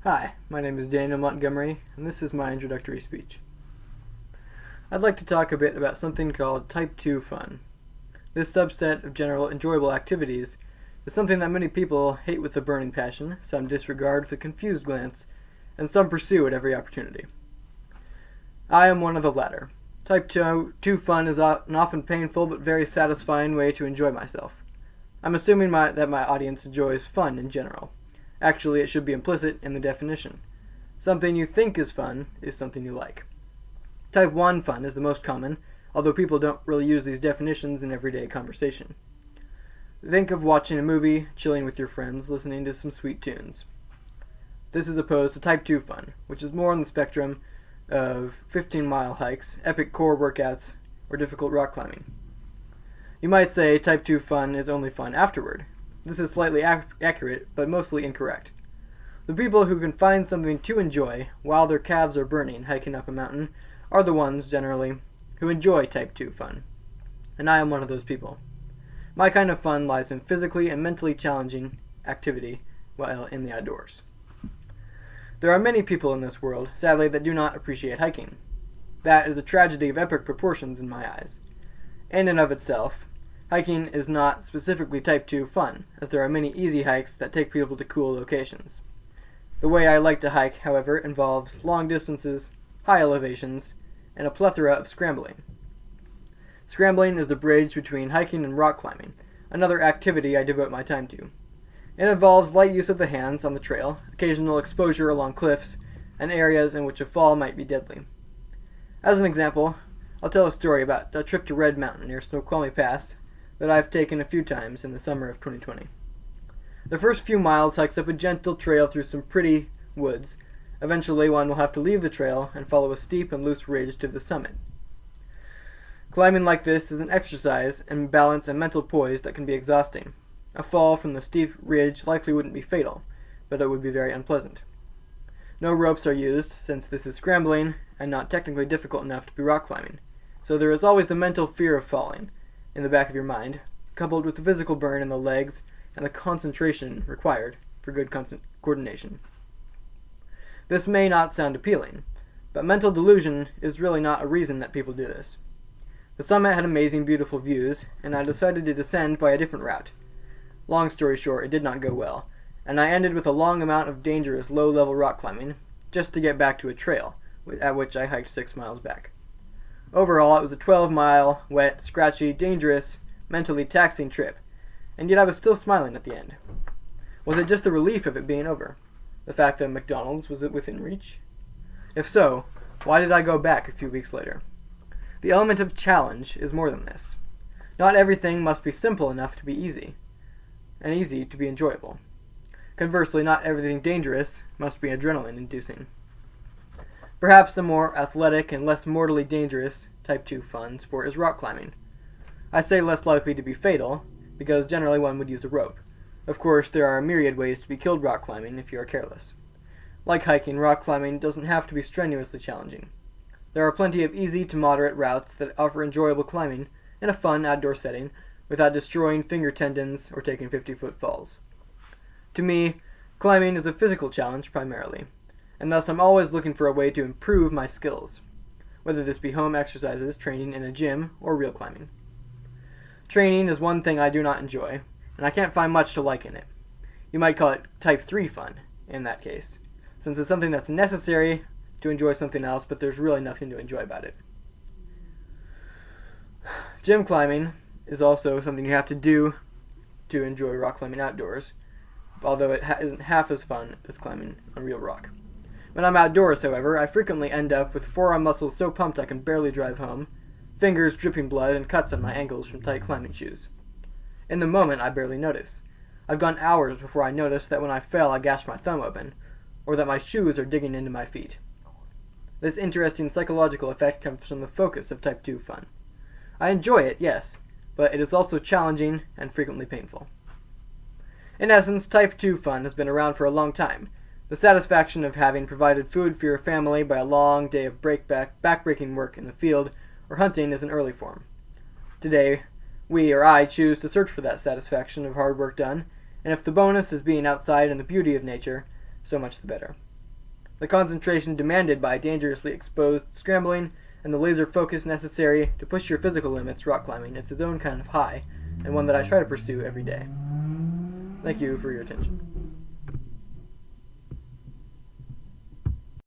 Hi, my name is Daniel Montgomery, and this is my introductory speech. I'd like to talk a bit about something called Type 2 fun. This subset of general enjoyable activities is something that many people hate with a burning passion, some disregard with a confused glance, and some pursue at every opportunity. I am one of the latter. Type 2 fun is an often painful but very satisfying way to enjoy myself. I'm assuming that my audience enjoys fun in general. Actually, it should be implicit in the definition. Something you think is fun is something you like. Type 1 fun is the most common, although people don't really use these definitions in everyday conversation. Think of watching a movie, chilling with your friends, listening to some sweet tunes. This is opposed to Type 2 fun, which is more on the spectrum of 15-mile hikes, epic core workouts, or difficult rock climbing. You might say Type 2 fun is only fun afterward. This is slightly accurate, but mostly incorrect. The people who can find something to enjoy while their calves are burning hiking up a mountain are the ones, generally, who enjoy Type 2 fun. And I am one of those people. My kind of fun lies in physically and mentally challenging activity while in the outdoors. There are many people in this world, sadly, that do not appreciate hiking. That is a tragedy of epic proportions in my eyes. In and of itself, hiking is not specifically Type 2 fun, as there are many easy hikes that take people to cool locations. The way I like to hike, however, involves long distances, high elevations, and a plethora of scrambling. Scrambling is the bridge between hiking and rock climbing, another activity I devote my time to. It involves light use of the hands on the trail, occasional exposure along cliffs, and areas in which a fall might be deadly. As an example, I'll tell a story about a trip to Red Mountain near Snoqualmie Pass that I've taken a few times in the summer of 2020. The first few miles hikes up a gentle trail through some pretty woods. Eventually, one will have to leave the trail and follow a steep and loose ridge to the summit. Climbing like this is an exercise in balance and mental poise that can be exhausting. A fall from the steep ridge likely wouldn't be fatal, but it would be very unpleasant. No ropes are used, since this is scrambling and not technically difficult enough to be rock climbing, so there is always the mental fear of falling in the back of your mind, coupled with the physical burn in the legs and the concentration required for good coordination. This may not sound appealing, but mental delusion is really not a reason that people do this. The summit had amazing, beautiful views, and I decided to descend by a different route. Long story short, it did not go well, and I ended with a long amount of dangerous low-level rock climbing just to get back to a trail, at which I hiked 6 miles back. Overall, it was a 12-mile, wet, scratchy, dangerous, mentally taxing trip, and yet I was still smiling at the end. Was it just the relief of it being over? The fact that McDonald's was within reach? If so, why did I go back a few weeks later? The element of challenge is more than this. Not everything must be simple enough to be easy, and easy to be enjoyable. Conversely, not everything dangerous must be adrenaline-inducing. Perhaps a more athletic and less mortally dangerous Type 2 fun sport is rock climbing. I say less likely to be fatal, because generally one would use a rope. Of course, there are a myriad ways to be killed rock climbing if you are careless. Like hiking, rock climbing doesn't have to be strenuously challenging. There are plenty of easy to moderate routes that offer enjoyable climbing in a fun outdoor setting without destroying finger tendons or taking 50-foot falls. To me, climbing is a physical challenge primarily, and thus I'm always looking for a way to improve my skills, whether this be home exercises, training in a gym, or real climbing. Training is one thing I do not enjoy, and I can't find much to like in it. You might call it Type 3 fun, in that case, since it's something that's necessary to enjoy something else, but there's really nothing to enjoy about it. Gym climbing is also something you have to do to enjoy rock climbing outdoors, although it isn't half as fun as climbing on real rock. When I'm outdoors, however, I frequently end up with forearm muscles so pumped I can barely drive home, fingers dripping blood, and cuts on my ankles from tight climbing shoes. In the moment, I barely notice. I've gone hours before I notice that when I fell, I gashed my thumb open, or that my shoes are digging into my feet. This interesting psychological effect comes from the focus of Type 2 fun. I enjoy it, yes, but it is also challenging and frequently painful. In essence, Type 2 fun has been around for a long time. The satisfaction of having provided food for your family by a long day of back-breaking work in the field or hunting is an early form. Today, we or I choose to search for that satisfaction of hard work done, and if the bonus is being outside in the beauty of nature, so much the better. the concentration demanded by dangerously exposed scrambling, and the laser focus necessary to push your physical limits rock climbing. It's its own kind of high, and one that I try to pursue every day. Thank you for your attention.